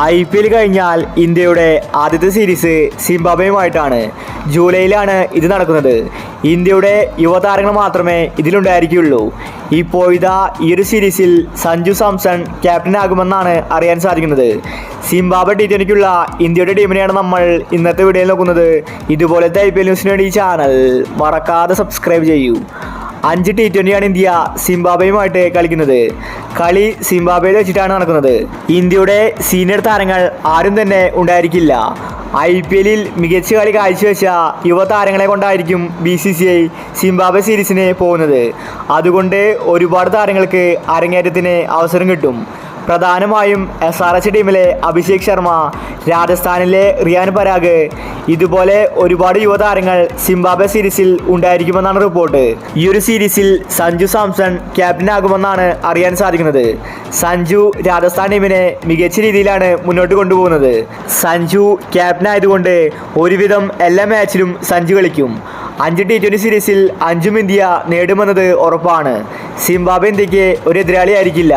IPL കഴിഞ്ഞാൽ ഇന്ത്യയുടെ ആദ്യത്തെ സീരീസ് സിംബാബ്വേയുമായിട്ടാണ്. ജൂലൈയിലാണ് ഇത് നടക്കുന്നത്. ഇന്ത്യയുടെ യുവതാരങ്ങൾ മാത്രമേ ഇതിലുണ്ടായിരിക്കുകയുള്ളൂ. ഇപ്പോഴിതാ ഈ ഒരു സീരീസിൽ സഞ്ജു സാംസൺ ക്യാപ്റ്റനാകുമെന്നാണ് അറിയാൻ സാധിക്കുന്നത്. സിംബാബ്വെ T20ക്കുള്ള ഇന്ത്യയുടെ ടീമിനെയാണ് നമ്മൾ ഇന്നത്തെ വീഡിയോയിൽ നോക്കുന്നത്. ഇതുപോലത്തെ IPL ന്യൂസിന് വേണ്ടി ഈ ചാനൽ മറക്കാതെ സബ്സ്ക്രൈബ് ചെയ്യൂ. 5 T20 ഇന്ത്യ സിംബാബ്വേയുമായിട്ട് കളിക്കുന്നത്. കളി സിംബാബ്വേയിൽ വെച്ചിട്ടാണ് നടക്കുന്നത്. ഇന്ത്യയുടെ സീനിയർ താരങ്ങൾ ആരും തന്നെ ഉണ്ടായിരിക്കില്ല. IPL മികച്ച കളി കാഴ്ചവെച്ച യുവതാരങ്ങളെ കൊണ്ടായിരിക്കും BCCI സിംബാബ്വെ സീരീസിന് പോകുന്നത്. അതുകൊണ്ട് ഒരുപാട് താരങ്ങൾക്ക് അരങ്ങേറ്റത്തിന് അവസരം കിട്ടും. പ്രധാനമായും SRH ടീമിലെ അഭിഷേക് ശർമ്മ, രാജസ്ഥാനിലെ റിയാൻ പരാഗ്, ഇതുപോലെ ഒരുപാട് യുവതാരങ്ങൾ സിംബാബ്വെ സീരീസിൽ ഉണ്ടായിരിക്കുമെന്നാണ് റിപ്പോർട്ട്. ഈ ഒരു സീരീസിൽ സഞ്ജു സാംസൺ ക്യാപ്റ്റനാകുമെന്നാണ് അറിയാൻ സാധിക്കുന്നത്. സഞ്ജു രാജസ്ഥാൻ ടീമിനെ മികച്ച രീതിയിലാണ് മുന്നോട്ട് കൊണ്ടുപോകുന്നത്. സഞ്ജു ക്യാപ്റ്റനായതുകൊണ്ട് ഒരുവിധം എല്ലാ മാച്ചിലും സഞ്ജു കളിക്കും. 5 T20 സീരീസിൽ 5ഉം ഇന്ത്യ നേടുമെന്നത് ഉറപ്പാണ്. സിംബാബ്വെ ഇന്ത്യക്ക് ഒരു എതിരാളിയായിരിക്കില്ല.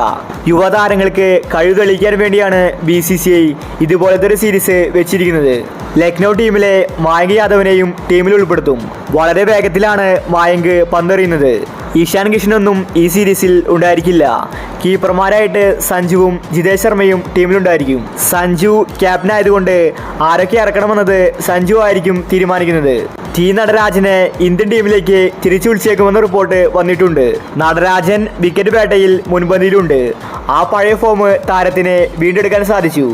യുവതാരങ്ങൾക്ക് കഴിവ് തെളിയിക്കാൻ വേണ്ടിയാണ് BCCI ഇതുപോലത്തെ ഒരു സീരീസ് വെച്ചിരിക്കുന്നത്. ലക്നൗ ടീമിലെ മായങ്ക് യാദവിനെയും ടീമിൽ ഉൾപ്പെടുത്തും. വളരെ വേഗത്തിലാണ് മായങ്ക് പന്തെറിയുന്നത്. ഇഷാൻ കിഷനൊന്നും ഈ സീരീസിൽ ഉണ്ടായിരിക്കില്ല. കീപ്പർമാരായിട്ട് സഞ്ജുവും ജിതേഷ് ശർമ്മയും ടീമിലുണ്ടായിരിക്കും. സഞ്ജു ക്യാപ്റ്റനായതുകൊണ്ട് ആരൊക്കെ ഇറക്കണമെന്നത് സഞ്ജു ആയിരിക്കും തീരുമാനിക്കുന്നത്. നടരാജനെ ഇന്ത്യൻ ടീമിലേക്ക് തിരിച്ചു വിളിച്ചേക്കുമെന്ന റിപ്പോർട്ട് വന്നിട്ടുണ്ട്. നടരാജൻ വിക്കറ്റ് വേട്ടയിൽ മുൻപന്തിയിലുണ്ട്. ആ പഴയ ഫോം താരത്തിന് വീണ്ടെടുക്കാൻ സാധിച്ചു.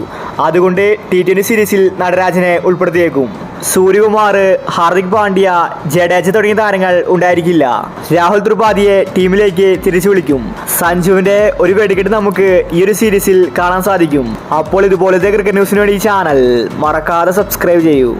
അതുകൊണ്ട് T20 സീരീസിൽ നടരാജനെ ഉൾപ്പെടുത്തിയേക്കും. സൂര്യകുമാർ, ഹാർദിക് പാണ്ഡ്യ, ജഡേജ തുടങ്ങിയ താരങ്ങൾ ഉണ്ടായിരിക്കില്ല. രാഹുൽ ത്രിപാഠിയെ ടീമിലേക്ക് തിരിച്ചു വിളിക്കും. സഞ്ജുവിന്റെ ഒരു വെടിക്കെട്ട് നമുക്ക് ഈ ഒരു സീരീസിൽ കാണാൻ സാധിക്കും. അപ്പോൾ ഇതുപോലത്തെ ക്രിക്കറ്റ് ന്യൂസിന് വേണ്ടി ഈ ചാനൽ മറക്കാതെ സബ്സ്ക്രൈബ് ചെയ്യൂ.